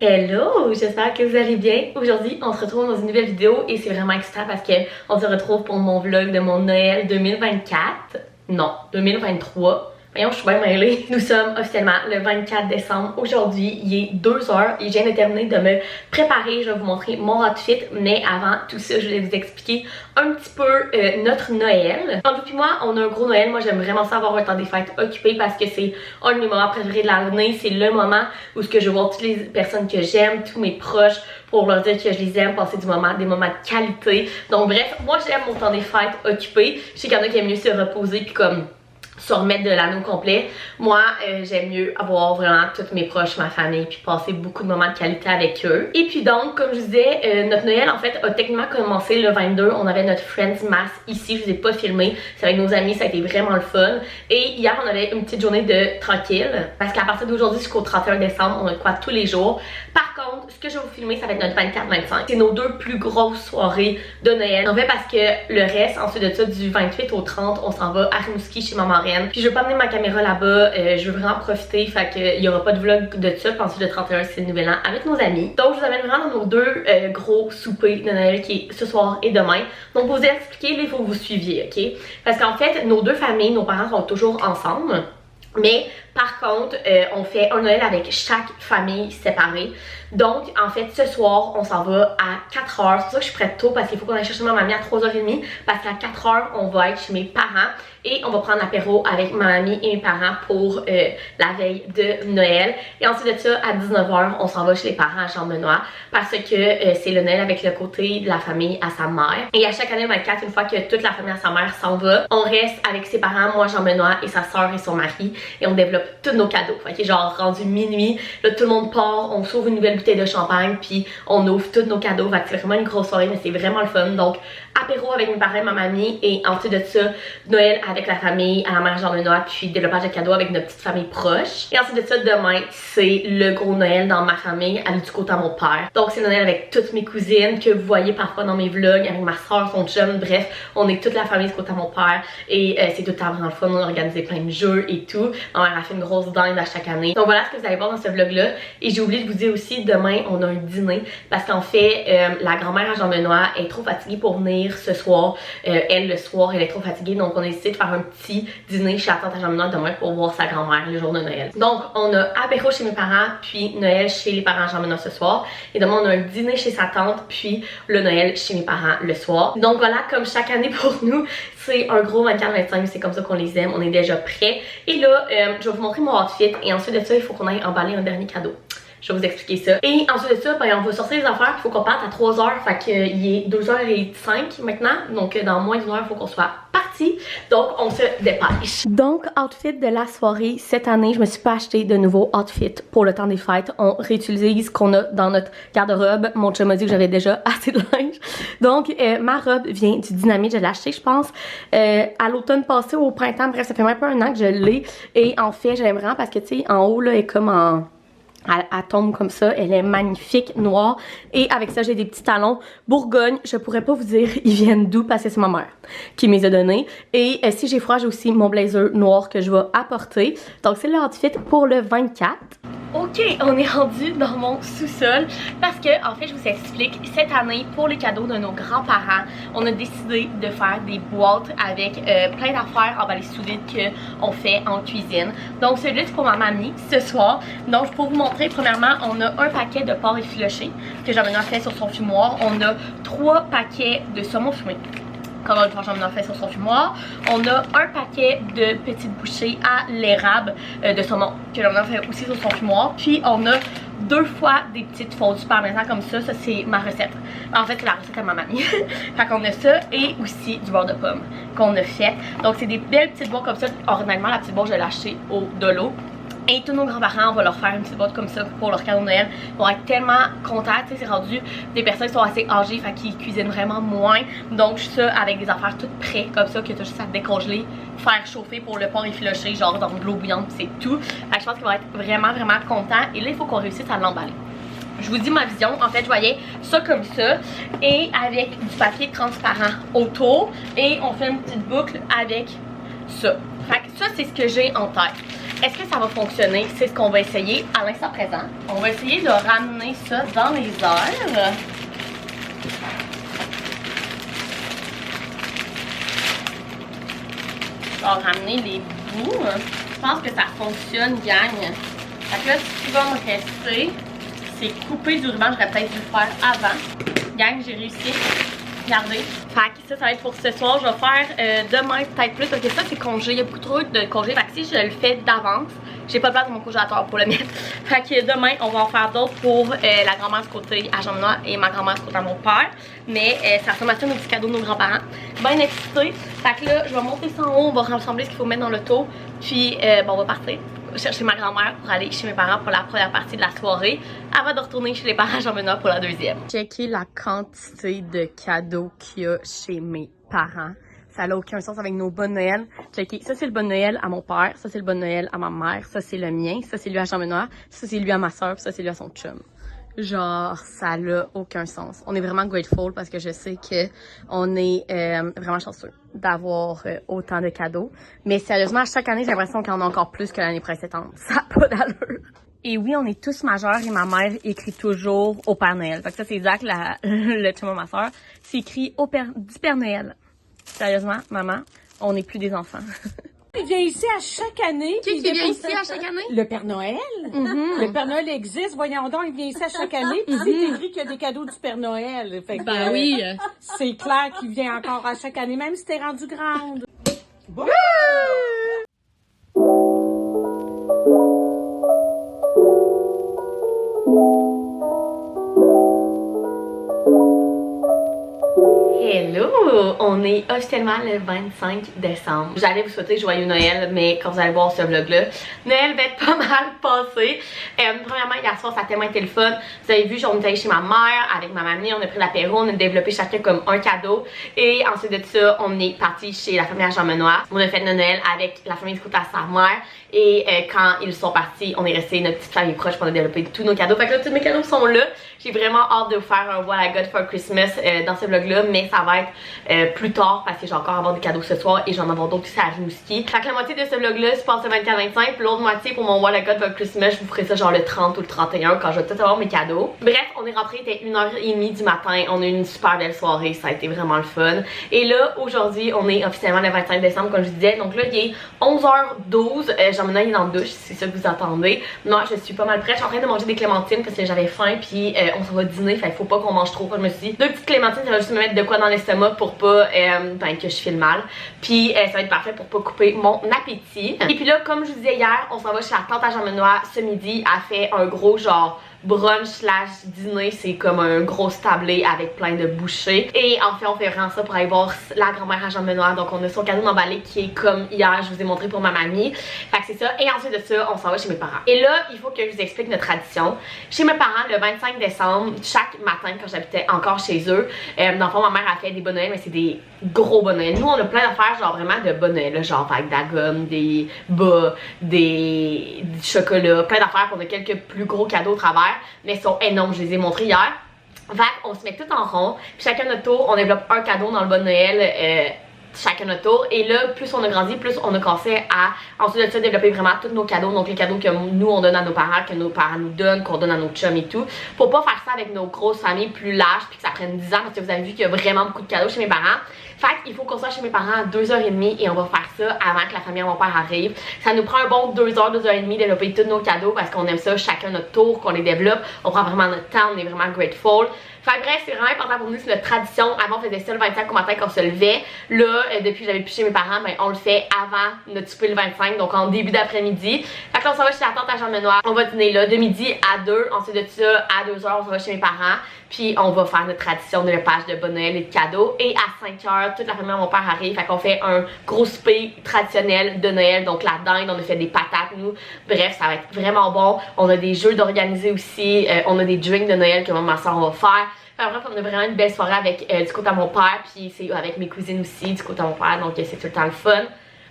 Hello, j'espère que vous allez bien. Aujourd'hui, on se retrouve dans une nouvelle vidéo et c'est vraiment excitant parce que on se retrouve pour mon vlog de mon Noël 2024. Non, 2023. Voyons, je suis bien mêlée. Nous sommes officiellement le 24 décembre. Aujourd'hui, il est 2h et je viens de terminer de me préparer. Je vais vous montrer mon outfit. Mais avant tout ça, je vais vous expliquer un petit peu notre Noël. Entre vous et moi, on a un gros Noël. Moi, j'aime vraiment ça avoir un temps des fêtes occupé parce que c'est un de mes moments préférés de l'année. C'est le moment où je vais voir toutes les personnes que j'aime, tous mes proches, pour leur dire que je les aime, passer des moments de qualité. Donc bref, moi j'aime mon temps des fêtes occupé. Je sais qu'il y en a qui aiment mieux se reposer puis comme se remettre de l'anneau complet. Moi, j'aime mieux avoir vraiment tous mes proches, ma famille, puis passer beaucoup de moments de qualité avec eux. Et puis donc, comme je vous disais, notre Noël en fait a techniquement commencé le 22. On avait notre Friends Mass ici, je vous ai pas filmé. C'est avec nos amis, ça a été vraiment le fun. Et hier, on avait une petite journée de tranquille. Parce qu'à partir d'aujourd'hui jusqu'au 31 décembre, on a de quoi tous les jours. Par contre, ce que je vais vous filmer, ça va être notre 24-25. C'est nos deux plus grosses soirées de Noël. En fait, parce que le reste, ensuite de ça, du 28 au 30, on s'en va à Rimouski chez maman Reine. Puis je veux pas amener ma caméra là-bas, je veux vraiment profiter, fait qu'il y aura pas de vlog de ça. Puis ensuite le 31 c'est le nouvel an avec nos amis. Donc je vous amène vraiment dans nos deux gros soupers de Noël qui est ce soir et demain. Donc pour vous expliquer, là, il faut que vous suiviez, ok? Parce qu'en fait, nos deux familles, nos parents sont toujours ensemble. Mais par contre, on fait un Noël avec chaque famille séparée. Donc, en fait, ce soir, on s'en va à 4h. C'est pour ça que je suis prête tôt parce qu'il faut qu'on aille chercher ma mamie à 3h30. Parce qu'à 4h, on va être chez mes parents et on va prendre l'apéro avec ma mamie et mes parents pour la veille de Noël. Et ensuite de ça, à 19h, on s'en va chez les parents à Jean-Benoît parce que c'est le Noël avec le côté de la famille à sa mère. Et à chaque année, 24, une fois que toute la famille à sa mère s'en va, on reste avec ses parents, moi, Jean-Benoît et sa soeur et son mari. Et on développe tous nos cadeaux. Fait que genre rendu minuit, là tout le monde part, on s'ouvre une nouvelle bouteille de champagne puis on ouvre tous nos cadeaux. Fait que c'est vraiment une grosse soirée mais c'est vraiment le fun. Donc apéro avec mes parents et ma mamie et ensuite de ça, Noël avec la famille à la mère Jean-Benoît puis développage de cadeaux avec notre petite famille proche. Et ensuite de ça, demain, c'est le gros Noël dans ma famille, à du côté à mon père. Donc c'est Noël avec toutes mes cousines que vous voyez parfois dans mes vlogs, avec ma soeur, son chum, bref, on est toute la famille du côté à mon père et c'est tout le temps vraiment le fun, on a organisé plein de jeux et tout. Ma mère a fait une grosse dinde à chaque année. Donc voilà ce que vous allez voir dans ce vlog là. Et j'ai oublié de vous dire aussi, demain on a un dîner parce qu'en fait la grand-mère à Jean-Benoît est trop fatiguée pour venir ce soir. Elle le soir elle est trop fatiguée donc on a décidé de faire un petit dîner chez la tante à Jean-Benoît demain pour voir sa grand-mère le jour de Noël. Donc on a apéro chez mes parents puis Noël chez les parents à Jean-Benoît ce soir. Et demain on a un dîner chez sa tante puis le Noël chez mes parents le soir. Donc voilà, comme chaque année pour nous, c'est un gros 24-25, c'est comme ça qu'on les aime, on est déjà prêts. Et là, je vais vous montrer mon outfit et ensuite de ça, il faut qu'on aille emballer un dernier cadeau. Je vais vous expliquer ça. Et ensuite de ça, ben, on va sortir les affaires, il faut qu'on parte à 3h, fait qu'il est 2h05 maintenant, donc dans moins d'une heure, il faut qu'on soit parti. Donc on se dépêche. Donc outfit de la soirée, cette année, je me suis pas acheté de nouveaux outfits pour le temps des fêtes. On réutilise ce qu'on a dans notre garde-robe. Mon chum m'a dit que j'avais déjà assez de linge. Donc ma robe vient du Dynamite, je l'ai acheté je pense à l'automne passé ou au printemps, bref ça fait même pas un an que je l'ai. Et en fait j'aime vraiment parce que tu sais en haut là elle est comme en... Elle tombe comme ça, elle est magnifique, noire. Et avec ça, j'ai des petits talons Bourgogne. Je pourrais pas vous dire ils viennent d'où parce que c'est ma mère qui me les a donnés. Et si j'ai froid, j'ai aussi mon blazer noir que je vais apporter. Donc c'est le outfit pour le 24. Ok, on est rendu dans mon sous-sol parce que, en fait, je vous explique, cette année, pour les cadeaux de nos grands-parents, on a décidé de faire des boîtes avec plein d'affaires emballées sous vide qu'on fait en cuisine. Donc, celui-là, c'est pour ma mamie ce soir. Donc, pour vous montrer, premièrement, on a un paquet de porc effiloché que Jean-Benoît fait sur son fumoir. On a 3 paquets de saumon fumé. Comme Jean-Benoît fait sur son fumoir. On a un paquet de petites bouchées à l'érable de saumon que Jean-Benoît fait aussi sur son fumoir. Puis on a 2 fois des petites fondues parmesan comme ça. Ça c'est ma recette. En fait c'est la recette à ma mamie. Fait qu'on a ça et aussi du beurre de pomme qu'on a fait. Donc c'est des belles petites boîtes comme ça. Originalement la petite boîte je l'ai achetée au Dolo. Et tous nos grands-parents, on va leur faire une petite boîte comme ça pour leur cadeau de Noël. Ils vont être tellement contents, tu sais, c'est rendu des personnes qui sont assez âgées, fait qu'ils cuisinent vraiment moins. Donc ça, avec des affaires toutes prêtes comme ça, que tu as juste à décongeler, faire chauffer pour le porc effiloché, genre dans de l'eau bouillante, c'est tout. Fait que je pense qu'ils vont être vraiment, vraiment contents. Et là, il faut qu'on réussisse à l'emballer. Je vous dis ma vision, en fait je voyais ça comme ça et avec du papier transparent autour et on fait une petite boucle avec ça. Fait que ça c'est ce que j'ai en tête. Est-ce que ça va fonctionner? C'est ce qu'on va essayer à l'instant présent. On va essayer de ramener ça dans les airs. Je vais ramener les bouts. Je pense que ça fonctionne, gang. Fait que là, ce qui va me rester, c'est couper du ruban. J'aurais peut-être dû le faire avant. Gang, j'ai réussi. Regardez. Fait que ça va être pour ce soir. Je vais faire demain peut-être plus. Parce que ça, c'est congé. Il y a beaucoup trop de congés. Fait que si je le fais d'avance, j'ai pas de place dans mon congélateur pour le mettre. Fait que demain, on va en faire d'autres pour la grand-mère du côté à Jean-Benoît et ma grand-mère du côté à mon père. Mais ça ressemble à ça, nos petits cadeaux de nos grands-parents. Bien excitée. Fait que là, je vais monter ça en haut. On va rassembler ce qu'il faut mettre dans l'auto. Puis, bon, on va partir chercher ma grand-mère pour aller chez mes parents pour la première partie de la soirée avant de retourner chez les parents Jean-Benoît pour la deuxième. Checker la quantité de cadeaux qu'il y a chez mes parents. Ça n'a aucun sens avec nos bonnes Noël. Checker. Ça, c'est le bon Noël à mon père. Ça, c'est le bon Noël à ma mère. Ça, c'est le mien. Ça, c'est lui à Jean-Benoît. Ça, c'est lui à ma soeur. Puis ça, c'est lui à son chum. Genre, ça n'a aucun sens. On est vraiment grateful parce que je sais que on est vraiment chanceux d'avoir autant de cadeaux. Mais sérieusement, à chaque année, j'ai l'impression qu'on en a encore plus que l'année précédente. Ça n'a pas d'allure. Et oui, on est tous majeurs et ma mère écrit toujours au Père Noël. Fait que ça, c'est Zach, le chum de ma soeur. C'est écrit du Père Noël. Sérieusement, maman, on n'est plus des enfants. Il vient ici à chaque année. Qui vient ici à chaque année? Le Père Noël. Le Père Noël existe. Voyons donc, il vient ici à chaque année. Puis c'est écrit qu'il y a des cadeaux du Père Noël. Fait que, oui. C'est clair qu'il vient encore à chaque année, même si t'es rendue grande. Bon. Hello! On est officiellement le 25 décembre. J'allais vous souhaiter joyeux Noël, mais quand vous allez voir ce vlog-là, Noël va être pas mal passé. Premièrement, hier soir, ça a tellement été le fun. Vous avez vu, on est allé chez ma mère avec ma mamie, on a pris l'apéro, on a développé chacun comme un cadeau. Et ensuite de ça, on est parti chez la famille à Jean-Benoît. On a fait le Noël avec la famille du côté à sa mère. Et quand ils sont partis, on est resté notre petite famille proche pour on a développé tous nos cadeaux. Fait que là, tous mes cadeaux sont là. J'ai vraiment hâte de vous faire un What I Got for Christmas dans ce vlog-là, mais ça va être plus tard parce que j'ai encore à avoir des cadeaux ce soir et j'en ai avoir d'autres aussi à Rimouski. Fait que la moitié de ce vlog-là se passe le 24-25, puis l'autre moitié pour mon What I Got for Christmas, je vous ferai ça genre le 30 ou le 31 quand je vais tout avoir mes cadeaux. Bref, on est rentré, il était 1h30 du matin, on a eu une super belle soirée, ça a été vraiment le fun. Et là, aujourd'hui, on est officiellement le 25 décembre, comme je vous disais, donc là, il est 11h12, Jean-Benoît il est dans le douche, c'est ça que vous attendez. Moi, je suis pas mal prête, je suis en train de manger des clémentines parce que j'avais faim, puis on s'en va dîner, fait faut pas qu'on mange trop. Je me suis dit, 2 petites clémentines, ça va juste me mettre de quoi dans l'estomac pour pas que je file mal. Puis ça va être parfait pour pas couper mon appétit. Et puis là, comme je vous disais hier, on s'en va chez la tante à Jean-Benoît ce midi. Elle fait un gros genre brunch slash dîner, c'est comme un gros tablé avec plein de bouchées. Et en fait, on fait vraiment ça pour aller voir la grand-mère à Jean-Benoît. Donc on a son cadeau d'emballé qui est comme hier, je vous ai montré pour ma mamie. Fait que c'est ça. Et ensuite de ça, on s'en va chez mes parents. Et là, il faut que je vous explique notre tradition. Chez mes parents, le 25 décembre, chaque matin quand j'habitais encore chez eux, dans le fond, ma mère a fait des bonnes Noël, mais c'est des gros bonnes Noël. Nous, on a plein d'affaires, genre vraiment de bonnes Noël, genre avec de la gomme, des bas, du chocolat, plein d'affaires. On a quelques plus gros cadeaux au travers, mais ils sont énormes, je les ai montrés hier. Fait qu'on se met tout en rond, puis chacun notre tour, on développe un cadeau dans le bon Noël, chacun notre tour. Et là, plus on a grandi, plus on a commencé à ensuite de ça développer vraiment tous nos cadeaux. Donc les cadeaux que nous on donne à nos parents, que nos parents nous donnent, qu'on donne à nos chums et tout. Pour pas faire ça avec nos grosses familles plus larges puis que ça prenne 10 ans, parce que vous avez vu qu'il y a vraiment beaucoup de cadeaux chez mes parents. Fait qu'il faut qu'on soit chez mes parents à 2h30 et on va faire ça avant que la famille à mon père arrive. Ça nous prend un bon 2h, 2h30 de développer tous nos cadeaux parce qu'on aime ça chacun notre tour, qu'on les développe. On prend vraiment notre temps, on est vraiment grateful. Fait bref, c'est vraiment important pour nous, c'est notre tradition. Avant, on faisait ça le 25 au matin quand on se levait. Là, depuis que j'avais plus chez mes parents, ben, on le fait avant notre souper le 25, donc en début d'après-midi. Fait que là, on s'en va chez la tante à Jean-Benoît. On va dîner là de midi à 2. Ensuite de ça, à 2h, on s'en va chez mes parents. Puis on va faire notre tradition de lepage de bonne Noël et de cadeaux. Et à 5h, toute la famille de mon père arrive. Fait qu'on fait un gros souper traditionnel de Noël. Donc la dinde, on a fait des patates, nous. Bref, ça va être vraiment bon. On a des jeux d'organiser aussi. On a des drinks de Noël que ma soeur on va faire. Enfin, bref, on a vraiment une belle soirée avec du côté à mon père. Puis c'est avec mes cousines aussi du côté à mon père. Donc c'est tout le temps le fun.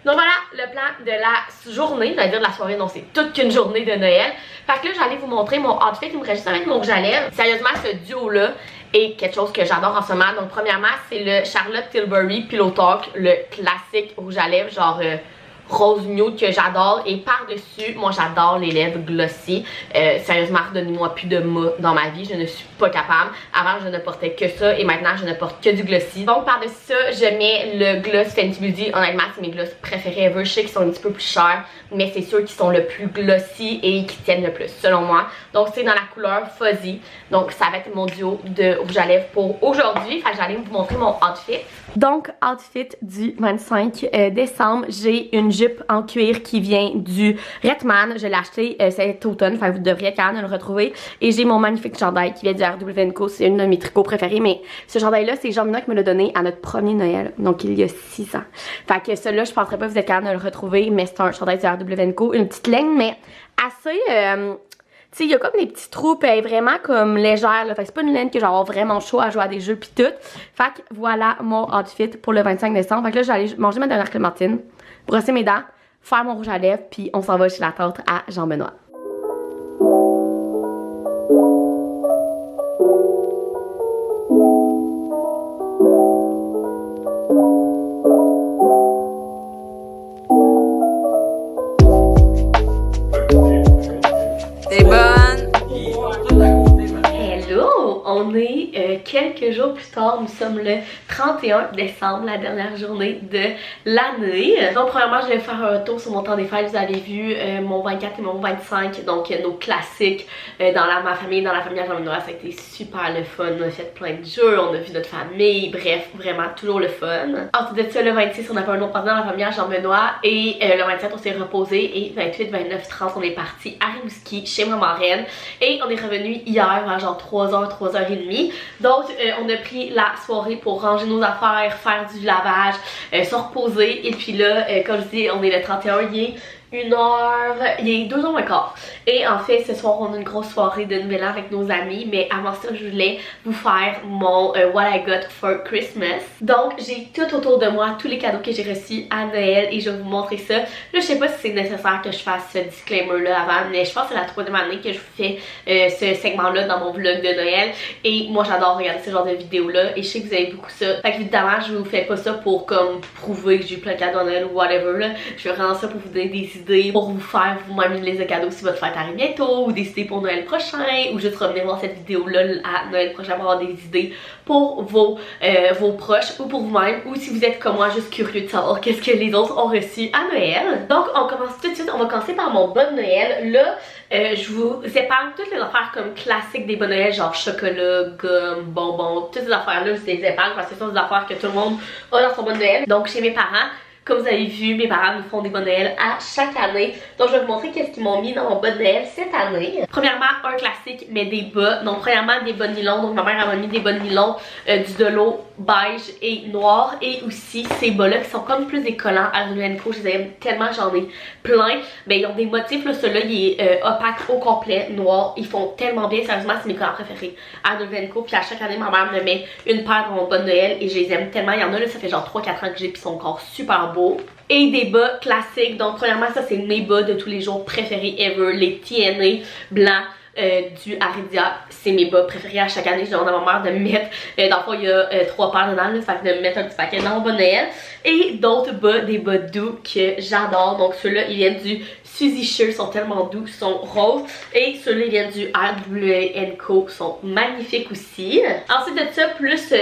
Donc voilà le plan de la journée, j'allais dire de la soirée, non c'est toute qu'une journée de Noël. Fait que là j'allais vous montrer mon outfit, il me reste juste avec mon rouge à lèvres. Sérieusement ce duo là est quelque chose que j'adore en ce moment. Donc premièrement c'est le Charlotte Tilbury Pillow Talk, le classique rouge à lèvres genre rose nude que j'adore. Et par-dessus, moi j'adore les lèvres glossy. Sérieusement, donnez-moi plus de mât dans ma vie, je ne suis pas capable. Avant, je ne portais que ça et maintenant, je ne porte que du glossy. Donc par-dessus ça, je mets le gloss Fenty Beauty. Honnêtement, c'est mes gloss préférés ever. Je sais qu'ils sont un petit peu plus chers, mais c'est ceux qui sont le plus glossy et qui tiennent le plus, selon moi. Donc c'est dans la couleur Fuzzy. Donc ça va être mon duo de rouge à lèvres pour aujourd'hui. Fait que j'allais vous montrer mon outfit. Donc outfit du 25 décembre, j'ai une jupe en cuir qui vient du Redman. Je l'ai acheté cet automne, fait que vous devriez quand même le retrouver. Et j'ai mon magnifique chandail qui vient du RW & Co. C'est une de mes tricots préférés, mais ce chandail-là, c'est Jean-Benoît qui me l'a donné à notre premier Noël, donc il y a 6 ans. Fait que celui-là, je penserais pas que vous êtes capable de le retrouver, mais c'est un chandail du RW & Co. Une petite laine, mais assez... tu sais, il y a comme des petits trous, pis elle est vraiment comme légère, là. Fait que c'est pas une laine que j'aurai vraiment chaud à jouer à des jeux pis tout. Fait que voilà mon outfit pour le 25 décembre. Fait que là, j'allais manger ma dernière clémentine, brosser mes dents, faire mon rouge à lèvres, puis on s'en va chez la tante à Jean-Benoît. T'es bonne? Hello! On est quelques jours plus tard, nous sommes le 31 décembre, la dernière journée de l'année. Donc premièrement, je vais faire un tour sur mon temps des fêtes. Vous avez vu mon 24 et mon 25, donc nos classiques dans ma famille, dans la famille à Jean-Benoît. Ça a été super le fun, on a fait plein de jeux, on a vu notre famille, bref, vraiment toujours le fun. Ensuite de ça, le 26, on a fait un autre party dans la famille à Jean-Benoît et le 27, on s'est reposé et 28, 29, 30, on est parti à Rimouski chez ma marraine et on est revenu hier vers genre 3h, 3h30. Donc on a pris la soirée pour ranger nos affaires, faire du lavage, se reposer et puis là, comme je dis, on est le 31, il est 1h, il est 2h15. Et en fait, ce soir, on a une grosse soirée de Nouvel An avec nos amis. Mais avant ça, je voulais vous faire mon What I Got for Christmas. Donc, j'ai tout autour de moi, tous les cadeaux que j'ai reçus à Noël. Et je vais vous montrer ça. Là, je sais pas si c'est nécessaire que je fasse ce disclaimer-là avant. Mais je pense que c'est la 3e année que je fais ce segment-là dans mon vlog de Noël. Et moi, j'adore regarder ce genre de vidéos-là. Et je sais que vous avez beaucoup ça. Fait qu'évidemment, je vous fais pas ça pour comme prouver que j'ai eu plein de cadeaux à Noël ou whatever. Là. Je fais vraiment ça pour vous donner des idées, pour vous faire vous-même une liste de cadeaux si votre fête arrive bientôt, ou décider pour Noël prochain, ou juste revenir voir cette vidéo-là à Noël prochain pour avoir des idées pour vos proches ou pour vous-même, ou si vous êtes comme moi juste curieux de savoir qu'est-ce que les autres ont reçu à Noël. Donc on commence tout de suite, on va commencer par mon bon Noël. Là, je vous épargne toutes les affaires comme classiques des bons Noël, genre chocolat, gomme, bonbons, toutes ces affaires-là, je les épargne parce que ce sont des affaires que tout le monde a dans son bon Noël. Donc chez mes parents, comme vous avez vu, mes parents nous font des bonnes Noël à chaque année. Donc je vais vous montrer qu'est-ce qu'ils m'ont mis dans mon bas de Noël cette année. Premièrement, un classique, mais des bas. Donc premièrement, des bas de nylon. Donc ma mère m'a mis des bas de nylon du delo beige et noir. Et aussi ces bas-là qui sont comme plus des collants à RW & Co. Je les aime tellement, j'en ai plein. Mais ils ont des motifs, là, celui-là il est opaque au complet, noir. Ils font tellement bien, sérieusement, c'est mes collants préférés à RW & Co. Puis à chaque année, ma mère me met une paire dans mon bas de Noël et je les aime tellement. Il y en a là, ça fait genre 3-4 ans que j'ai, puis ils sont encore super beaux. Et des bas classiques. Donc premièrement, ça c'est mes bas de tous les jours préférés ever, les TNA blancs du Aridia. C'est mes bas préférés à chaque année. Je demande à ma mère de mettre, dans le fond il y a 3 paires dedans, là, ça fait de mettre un petit paquet dans mon bas de Noël. Et d'autres bas, des bas doux que j'adore. Donc ceux-là ils viennent du Suzy Shear, sont tellement doux, sont roses. Et ceux-là ils viennent du RW & Co, sont magnifiques aussi. Ensuite de ça, plus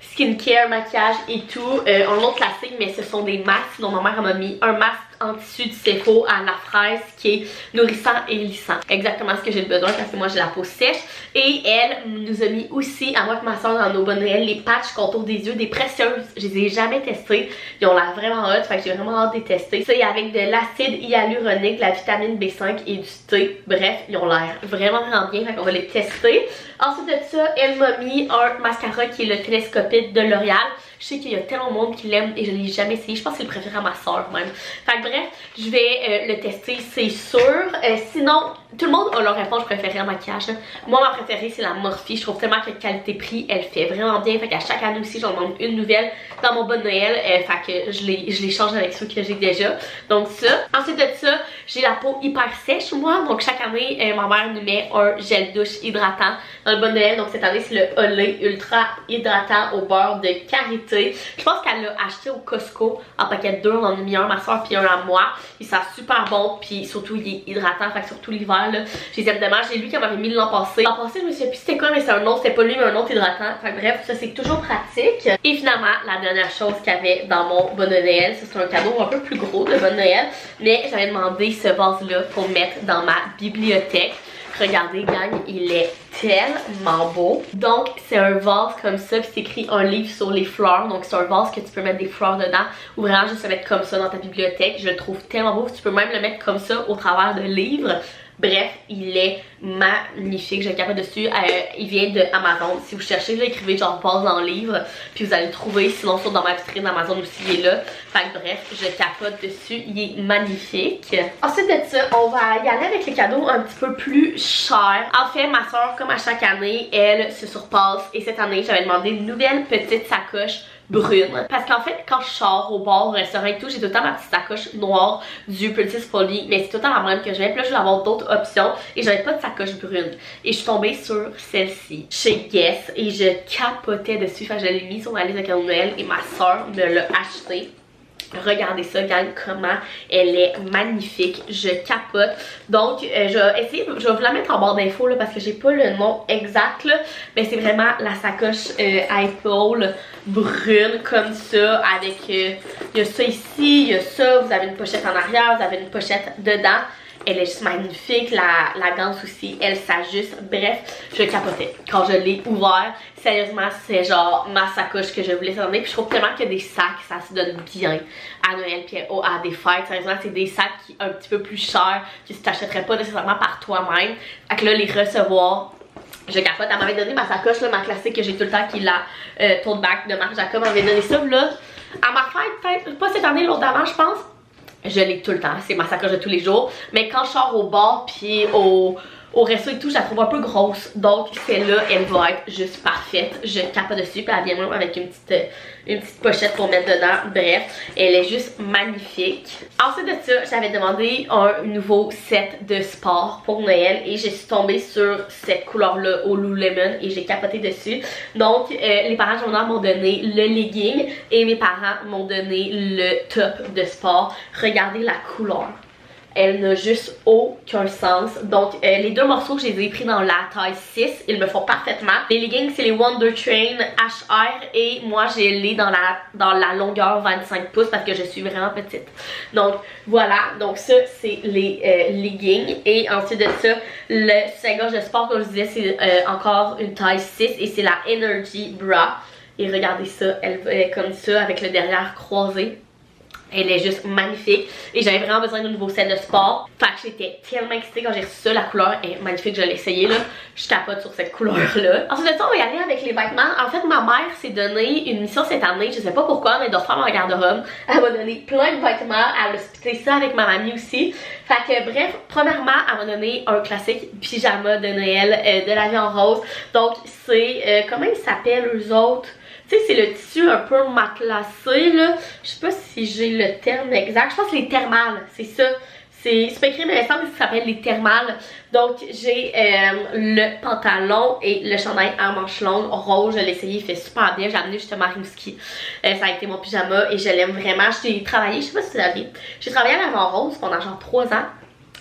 skincare, maquillage et tout, un autre classique, mais ce sont des masques. Donc ma mère m'a mis un masque en tissu de Sephora à la fraise qui est nourrissant et lissant. Exactement ce que j'ai besoin parce que moi j'ai la peau sèche. Et elle nous a mis aussi, à moi et ma soeur dans nos bonnes Noël, les patchs contour des yeux, des précieuses. Je les ai jamais testées. Ils ont l'air vraiment hot, fait que j'ai vraiment hâte de les tester. Ça, il y a avec de l'acide hyaluronique, de la vitamine B5 et du thé. Bref, ils ont l'air vraiment bien, fait qu'on va les tester. Ensuite de ça, elle m'a mis un mascara qui est le télescopique de L'Oréal. Je sais qu'il y a tellement de monde qui l'aime et je l'ai jamais essayé. Je pense que c'est le préféré à ma soeur même. Fait que bref, je vais le tester, c'est sûr. Sinon, tout le monde a leur réponse préférée en maquillage. Moi, ma préférée, c'est la Morphe. Je trouve tellement que qualité-prix, elle fait vraiment bien. Fait qu'à chaque année aussi, j'en demande une nouvelle dans mon bon Noël. Fait que je les change avec ceux que j'ai déjà. Donc ça. Ensuite de ça, j'ai la peau hyper sèche moi. Donc chaque année, ma mère nous met un gel douche hydratant dans le bon Noël. Donc cette année, c'est le Olay Ultra Hydratant au beurre de karité. été. Je pense qu'elle l'a acheté au Costco en paquet de 2, on en a mis un, ma soeur puis un à moi. Il sent super bon, puis surtout il est hydratant, fait que surtout l'hiver là, je les aime tellement. J'ai lu qu'elle m'avait mis l'an passé. L'an passé, je me souviens plus c'était quoi, mais c'est un autre, c'était pas lui, mais un autre hydratant. Fait que bref, ça c'est toujours pratique. Et finalement, la dernière chose qu'il y avait dans mon bonne Noël, c'est un cadeau un peu plus gros de bonne Noël, mais j'avais demandé ce vase-là pour mettre dans ma bibliothèque. Regardez, gang, il est tellement beau. Donc, c'est un vase comme ça, puis c'est écrit un livre sur les fleurs. Donc, c'est un vase que tu peux mettre des fleurs dedans ou vraiment juste le mettre comme ça dans ta bibliothèque. Je le trouve tellement beau. Tu peux même le mettre comme ça au travers de livres. Bref, il est magnifique, je capote dessus. Il vient de Amazon. Si vous cherchez, là, écrivez genre vase en livre, puis vous allez le trouver. Sinon, dans ma vitrine Amazon aussi, il est là. Fait que bref, je capote dessus. Il est magnifique. Ensuite de ça, on va y aller avec les cadeaux un petit peu plus chers. En fait, ma soeur, comme à chaque année, elle se surpasse. Et cette année, j'avais demandé une nouvelle petite sacoche brune. Parce qu'en fait, quand je sors au bar, au restaurant et tout, j'ai tout le temps ma petite sacoche noire du Princess Polly, mais c'est tout le temps la même que je vais. Puis là, je vais avoir d'autres options et j'avais pas de sacoche brune. Et je suis tombée sur celle-ci chez Guess et je capotais dessus. Fait que je l'ai mise sur ma liste de cadeaux de Noël et ma soeur me l'a acheté. Regardez ça, gang, comment elle est magnifique, je capote. Donc, je vais essayer, je vais vous la mettre en barre d'infos parce que j'ai pas le nom exact là, mais c'est vraiment la sacoche à épaules brune comme ça avec, il y a ça ici, il y a ça, vous avez une pochette en arrière, vous avez une pochette dedans. Elle est juste magnifique, la ganse aussi, elle s'ajuste. Bref, je capotais. Quand je l'ai ouvert, sérieusement, c'est genre ma sacoche que je voulais cette année. Puis je trouve tellement que des sacs, ça se donne bien à Noël puis à des fêtes. Sérieusement, c'est des sacs qui un petit peu plus chers, que tu t'achèterais pas nécessairement par toi-même. Fait que là, les recevoir, je capote. Elle m'avait donné ma sacoche, là, ma classique que j'ai tout le temps, qui est la tote bag de Marc Jacob. Elle m'avait donné ça, là, à ma fête, peut-être, pas cette année, l'autre d'avant, je pense. Je l'ai tout le temps, c'est ma sacoche de tous les jours. Mais quand je sors au bar puis au resto et tout, je la trouve un peu grosse. Donc celle-là, elle va être juste parfaite. Je capote dessus. Puis elle vient même avec une petite pochette pour mettre dedans. Bref, elle est juste magnifique. Ensuite de ça, j'avais demandé un nouveau set de sport pour Noël. Et je suis tombée sur cette couleur-là au Lululemon. Et j'ai capoté dessus. Donc les parents de Jonah m'ont donné le legging. Et mes parents m'ont donné le top de sport. Regardez la couleur. Elle n'a juste aucun sens. Donc, les deux morceaux, je les ai pris dans la taille 6. Ils me font parfaitement. Les leggings, c'est les Wonder Train HR. Et moi, je les dans la longueur 25 pouces parce que je suis vraiment petite. Donc, voilà. Donc, ça, c'est les leggings. Et ensuite de ça, le soutien-gorge de sport, comme je disais, c'est encore une taille 6. Et c'est la Energy Bra. Et regardez ça. Elle est comme ça avec le derrière croisé. Elle est juste magnifique et j'avais vraiment besoin d'un nouveau set de sport. Fait que j'étais tellement excitée quand j'ai reçu ça. La couleur est magnifique, je l'ai essayé là. Je capote sur cette couleur là. Ensuite de ça, on va y aller avec les vêtements. En fait, ma mère s'est donné une mission cette année, je sais pas pourquoi, mais elle doit refaire ma garde-robe. Elle m'a donné plein de vêtements, elle a splitté ça avec ma mamie aussi. Fait que bref, premièrement, elle m'a donné un classique pyjama de Noël de la vie en rose. Donc c'est, comment ils s'appellent eux autres? Tu sais, c'est le tissu un peu matelassé, là. Je sais pas si j'ai le terme exact. Je pense que les thermales, c'est ça. C'est pas écrit, mais il semble que ça s'appelle les thermales. Donc, j'ai le pantalon et le chandail à manches longues rose. Je l'ai essayé, il fait super bien. J'ai amené justement à Rimouski. Ça a été mon pyjama et je l'aime vraiment. J'ai travaillé, je sais pas si vous savez, j'ai travaillé à la Vent Rose pendant genre 3 ans.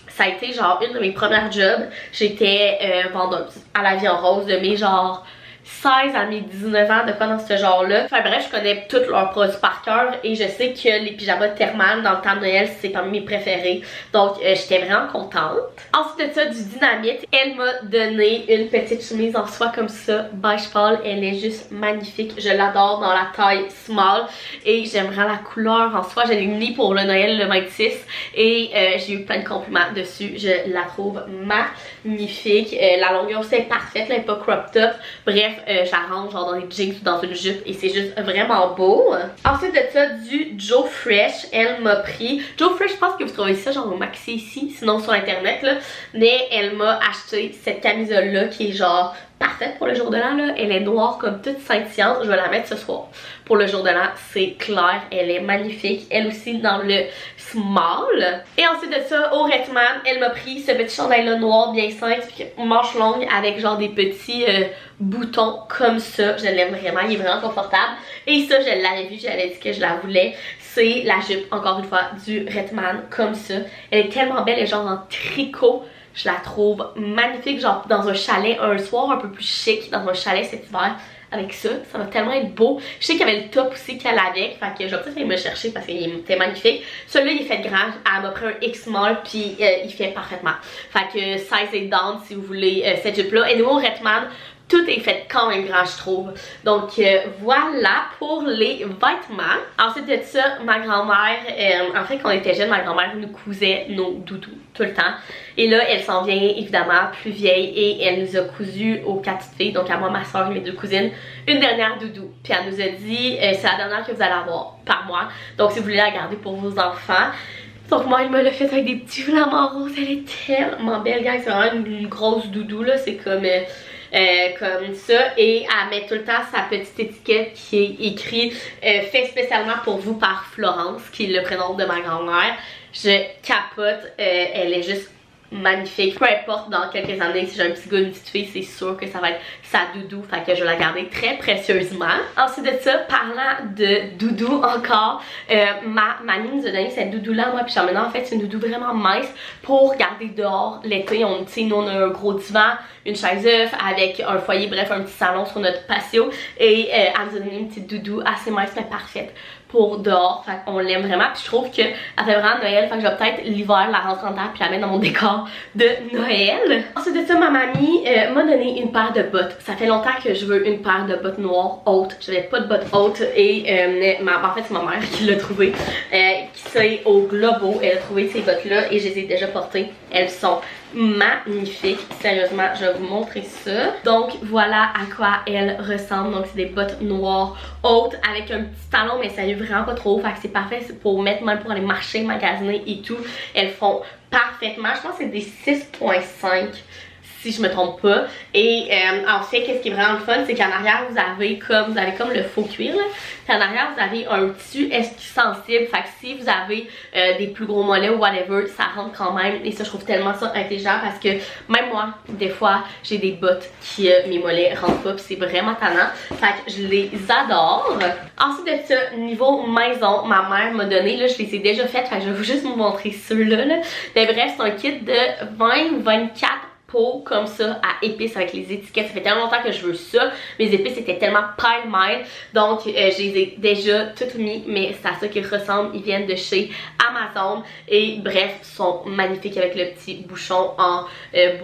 Ça a été genre une de mes premières jobs. J'étais vendeuse à la Vie en Rose de mes genre 16 à mes 19 ans, de quoi dans ce genre-là. Enfin bref, je connais tous leurs produits par cœur et je sais que les pyjamas thermales dans le temps de Noël, c'est parmi mes préférés. Donc j'étais vraiment contente. Ensuite de ça, du dynamite, elle m'a donné une petite chemise en soie comme ça, beige pâle. Elle est juste magnifique. Je l'adore dans la taille small et j'aime vraiment la couleur en soie. Je l'ai mis pour le Noël le 26 et j'ai eu plein de compliments dessus. Je la trouve magnifique. La longueur aussi est parfaite, là, elle n'est pas crop top. Bref, j'arrange genre dans des jeans ou dans une jupe et c'est juste vraiment beau. Ensuite de ça, du Joe Fresh, elle m'a pris Joe Fresh, je pense que vous trouvez ça genre au maxi ici, sinon sur internet là, mais elle m'a acheté cette camisole là qui est genre parfaite pour le jour de l'an là. Elle est noire comme toute scintillante. Je vais la mettre ce soir. Pour le jour de l'an, c'est clair. Elle est magnifique. Elle aussi dans le small. Et ensuite de ça, au Retman, elle m'a pris ce petit chandail là noir bien simple, manche longue avec genre des petits boutons comme ça. Je l'aime vraiment. Il est vraiment confortable. Et ça, je l'avais vu. J'avais dit que je la voulais. C'est la jupe, encore une fois, du Retman comme ça. Elle est tellement belle. Elle est genre en tricot. Je la trouve magnifique, genre dans un chalet, un soir un peu plus chic, dans un chalet cet hiver, avec ça. Ça va tellement être beau. Je sais qu'il y avait le top aussi qu'elle avait, fait que je vais peut-être aller me chercher parce qu'il était magnifique. Celui-là, il est fait grand. Elle m'a pris un X small, puis il fait parfaitement. Fait que size it down si vous voulez cette jupe-là. Et nous, au Retman, tout est fait quand même grand, je trouve. Donc voilà pour les vêtements. Ensuite de ça, ma grand-mère, en fait quand on était jeune, ma grand-mère nous cousait nos doudous tout le temps. Et là, elle s'en vient évidemment plus vieille et elle nous a cousu aux 4 petites filles, donc à moi, ma soeur et mes 2 cousines, une dernière doudou. Puis elle nous a dit, c'est la dernière que vous allez avoir par mois. Donc si vous voulez la garder pour vos enfants. Donc moi, elle me l'a fait avec des petits flamants roses. Elle est tellement belle, guys. C'est vraiment une grosse doudou là. C'est comme ça, et elle met tout le temps sa petite étiquette qui est écrit fait spécialement pour vous par Florence, qui est le prénom de ma grand-mère. Je capote, elle est juste magnifique. Peu importe dans quelques années si j'ai un petit gars, une petite fille, c'est sûr que ça va être sa doudou, fait que je vais la garder très précieusement. Ensuite de ça, parlant de doudou encore, ma mamie nous a donné cette doudou là, moi, puis maintenant en fait c'est une doudou vraiment mince pour garder dehors l'été. Nous on a un gros divan, une chaise œuf avec un foyer, bref un petit salon sur notre patio, et elle nous a donné une petite doudou assez mince mais parfaite pour dehors, fait qu'on l'aime vraiment, puis je trouve que elle fait vraiment Noël, fait que je vais peut-être l'hiver la rentrer en terre puis la mettre dans mon décor de Noël. Ensuite de ça, ma mamie m'a donné une paire de bottes. Ça fait longtemps que je veux une paire de bottes noires hautes. J'avais pas de bottes hautes et en fait c'est ma mère qui l'a trouvé, qui c'est au Globo. Elle a trouvé ces bottes là et je les ai déjà portées. Elles sont magnifiques, sérieusement, je vais vous montrer ça. Donc voilà à quoi elles ressemblent. Donc c'est des bottes noires hautes avec un petit talon, mais sérieux vraiment pas trop, fait que c'est parfait pour mettre, même pour aller marcher, magasiner et tout. Elles font parfaitement, je pense que c'est des 6.5 si je me trompe pas. Et en fait, qu'est-ce qui est vraiment le fun, c'est qu'en arrière vous avez comme le faux cuir là. Puis en arrière vous avez un tissu sensible, fait que si vous avez des plus gros mollets ou whatever, ça rentre quand même. Et ça, je trouve tellement ça intelligent parce que même moi, des fois, j'ai des bottes qui mes mollets rentrent pas, puis c'est vraiment tannant. Fait que je les adore. Ensuite de ça, niveau maison, ma mère m'a donné, là je les ai déjà faites, fait que je vais juste vous montrer ceux-là. Mais bref, c'est un kit de 20 ou 24 comme ça à épices avec les étiquettes. Ça fait tellement longtemps que je veux ça. Mes épices étaient tellement pile-mile, donc je les ai déjà toutes mis, mais c'est à ça qu'ils ressemblent. Ils viennent de chez Amazon et bref, sont magnifiques avec le petit bouchon en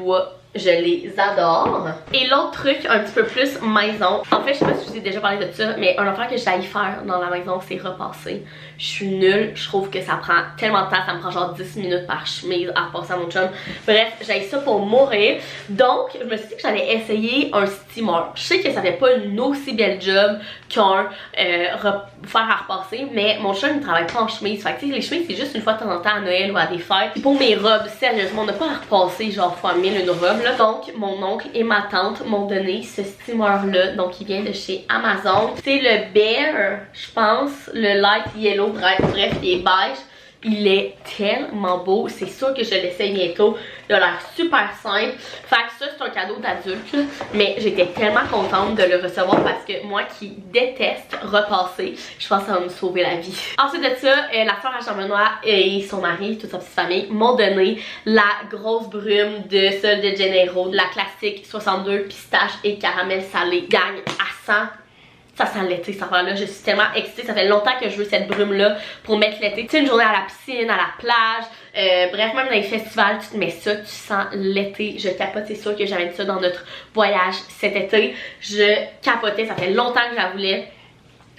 bois. Je les adore. Et l'autre truc un petit peu plus maison, en fait je sais pas si je vous ai déjà parlé de ça, mais un affaire que j'aille faire dans la maison, c'est repasser. Je suis nulle, je trouve que ça prend tellement de temps, ça me prend genre 10 minutes par chemise à repasser à mon chum. Bref, j'aille ça pour mourir. Donc je me suis dit que j'allais essayer un steamer. Je sais que ça fait pas une aussi belle job qu'un faire à repasser, mais mon chum il travaille pas en chemise, fait que les chemises c'est juste une fois de temps en temps à Noël ou à des fêtes. Puis pour mes robes, sérieusement on n'a pas à repasser genre fois 1000 une robe là. Donc mon oncle et ma tante m'ont donné ce steamer là, donc il vient de chez Amazon. C'est le Bear, je pense, le light yellow, bref il est beige. Il est tellement beau, c'est sûr que je l'essaye bientôt. Il a l'air super simple. Fait que ça c'est un cadeau d'adulte, mais j'étais tellement contente de le recevoir parce que moi qui déteste repasser, je pense que ça va me sauver la vie. Ensuite de ça, la soeur à Jean-Benoît et son mari, toute sa petite famille, m'ont donné la grosse brume de Sol de Janeiro, de la classique 62 pistache et caramel salé. Gagne à 100. Ça sent l'été cette affaire là, je suis tellement excitée, ça fait longtemps que je veux cette brume là pour mettre l'été. Tu sais, une journée à la piscine, à la plage, bref même dans les festivals, tu te mets ça, tu sens l'été, je capote, c'est sûr que j'avais ça dans notre voyage cet été. Je capotais, ça fait longtemps que je la voulais.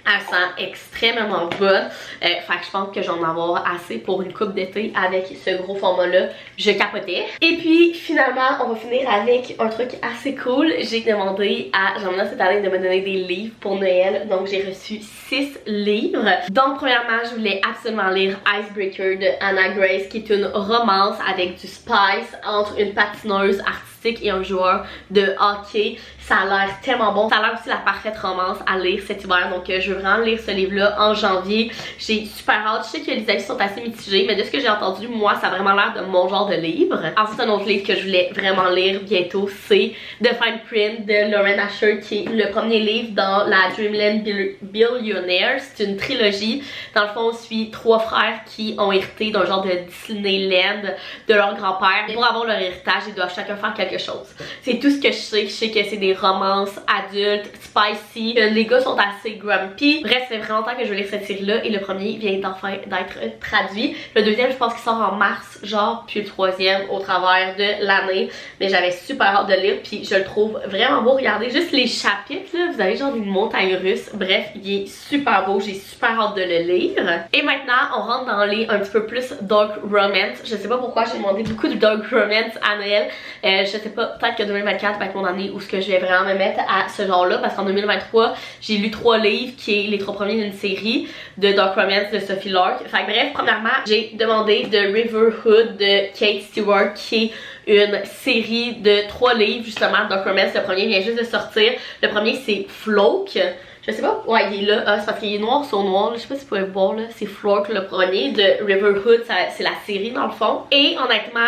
Elle sent extrêmement bonne, fait que je pense que j'en vais avoir assez pour une coupe d'été avec ce gros format là, je capotais. Et puis finalement on va finir avec un truc assez cool. J'ai demandé à Jean-Benoît cette année de me donner des livres pour Noël, donc j'ai reçu 6 livres. Donc premièrement je voulais absolument lire Icebreaker de Anna Grace, qui est une romance avec du spice entre une patineuse artistique artistique et un joueur de hockey. Ça a l'air tellement bon. Ça a l'air aussi la parfaite romance à lire cet hiver. Donc je veux vraiment lire ce livre-là en janvier. J'ai super hâte. Je sais que les avis sont assez mitigés, mais de ce que j'ai entendu, moi, ça a vraiment l'air de mon genre de livre. Ensuite, un autre livre que je voulais vraiment lire bientôt, c'est The Fine Print de Lauren Asher, qui est le premier livre dans la Dreamland Billionaires. C'est une trilogie. Dans le fond, on suit 3 frères qui ont hérité d'un genre de Disneyland de leur grand-père. Et pour avoir leur héritage, ils doivent chacun faire quelque chose. C'est tout ce que je sais. Je sais que c'est des romances adultes, spicy. Les gars sont assez grumpy. Bref, c'est vraiment longtemps que je veux lire cette série-là. Et le premier vient d'enfin d'être traduit. Le deuxième, je pense qu'il sort en mars, genre, puis le troisième au travers de l'année. Mais j'avais super hâte de le lire, puis je le trouve vraiment beau. Regardez juste les chapitres, là. Vous avez genre une montagne russe. Bref, il est super beau. J'ai super hâte de le lire. Et maintenant, on rentre dans les un petit peu plus dark romance. Je sais pas pourquoi j'ai demandé beaucoup de dark romance à Noël. Je sais pas, peut-être que 2024 va être mon année où ce que je vais vraiment me mettre à ce genre-là, parce qu'en 2023, j'ai lu 3 livres qui est les 3 premiers d'une série de dark romance de Sophie Lark. Fait que bref, premièrement, j'ai demandé The Riverhood de Kate Stewart, qui est une série de 3 livres justement de dark romance. Le premier vient juste de sortir. Le premier c'est Floke. Je sais pas, ouais, il est là, c'est parce qu'il est noir sur noir, là. Je sais pas si vous pouvez voir, là, c'est Floke le premier, de Riverhood, c'est la série dans le fond. Et honnêtement,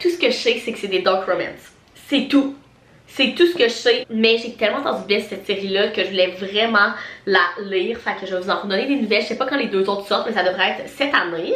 tout ce que je sais, c'est que c'est des dark romance. C'est tout. C'est tout ce que je sais, mais j'ai tellement entendu bien cette série-là que je voulais vraiment la lire. Fait que je vais vous en redonner des nouvelles. Je sais pas quand les 2 autres sortent, mais ça devrait être cette année.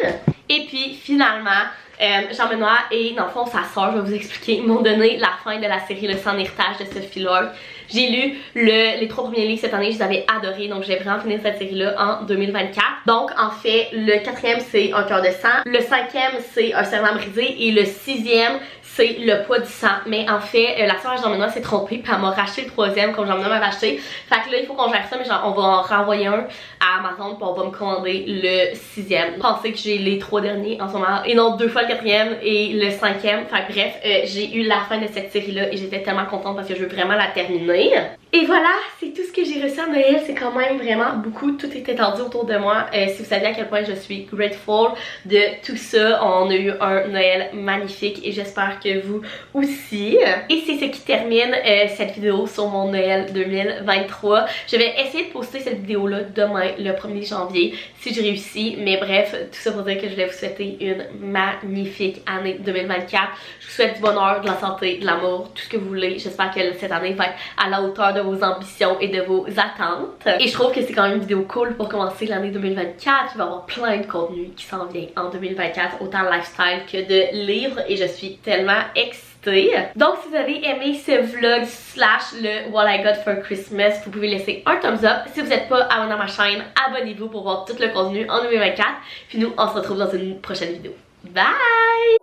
Et puis finalement, Jean-Benoît et dans le fond sa soeur, je vais vous expliquer, m'ont donné la fin de la série Le Sang héritage de Sophie Lark. J'ai lu les 3 premiers livres cette année, je les avais adorés, donc j'ai vraiment fini cette série-là en 2024. Donc en fait, le 4e c'est Un cœur de sang, le 5e c'est Un serment brisé et le 6e c'est Le poids du sang. Mais en fait, la soeur à Jean-Benoît s'est trompée puis elle m'a racheté le 3e comme Jean-Benoît m'avait acheté. Fait que là, il faut qu'on gère ça, mais genre, on va en renvoyer un à Amazon puis on va me commander le 6e. Je pensais que j'ai les 3 derniers en ce moment et non 2 fois le 4e et le 5e. Fait que bref, j'ai eu la fin de cette série-là et j'étais tellement contente parce que je veux vraiment la terminer. Et voilà, c'est tout ce que j'ai reçu à Noël. C'est quand même vraiment beaucoup. Tout est étendu autour de moi. Si vous saviez à quel point je suis grateful de tout ça. On a eu un Noël magnifique et j'espère que vous aussi. Et c'est ce qui termine cette vidéo sur mon Noël 2023. Je vais essayer de poster cette vidéo-là demain, le 1er janvier, si je réussis. Mais bref, tout ça pour dire que je voulais vous souhaiter une magnifique année 2024. Je vous souhaite du bonheur, de la santé, de l'amour, tout ce que vous voulez. J'espère que cette année va être à la hauteur de vos ambitions et de vos attentes. Et je trouve que c'est quand même une vidéo cool pour commencer l'année 2024. Il va y avoir plein de contenu qui s'en vient en 2024, autant lifestyle que de livres, et je suis tellement excitée. Donc si vous avez aimé ce vlog slash le What I Got for Christmas, vous pouvez laisser un thumbs up. Si vous n'êtes pas abonné à ma chaîne, abonnez-vous pour voir tout le contenu en 2024. Puis nous, on se retrouve dans une prochaine vidéo. Bye!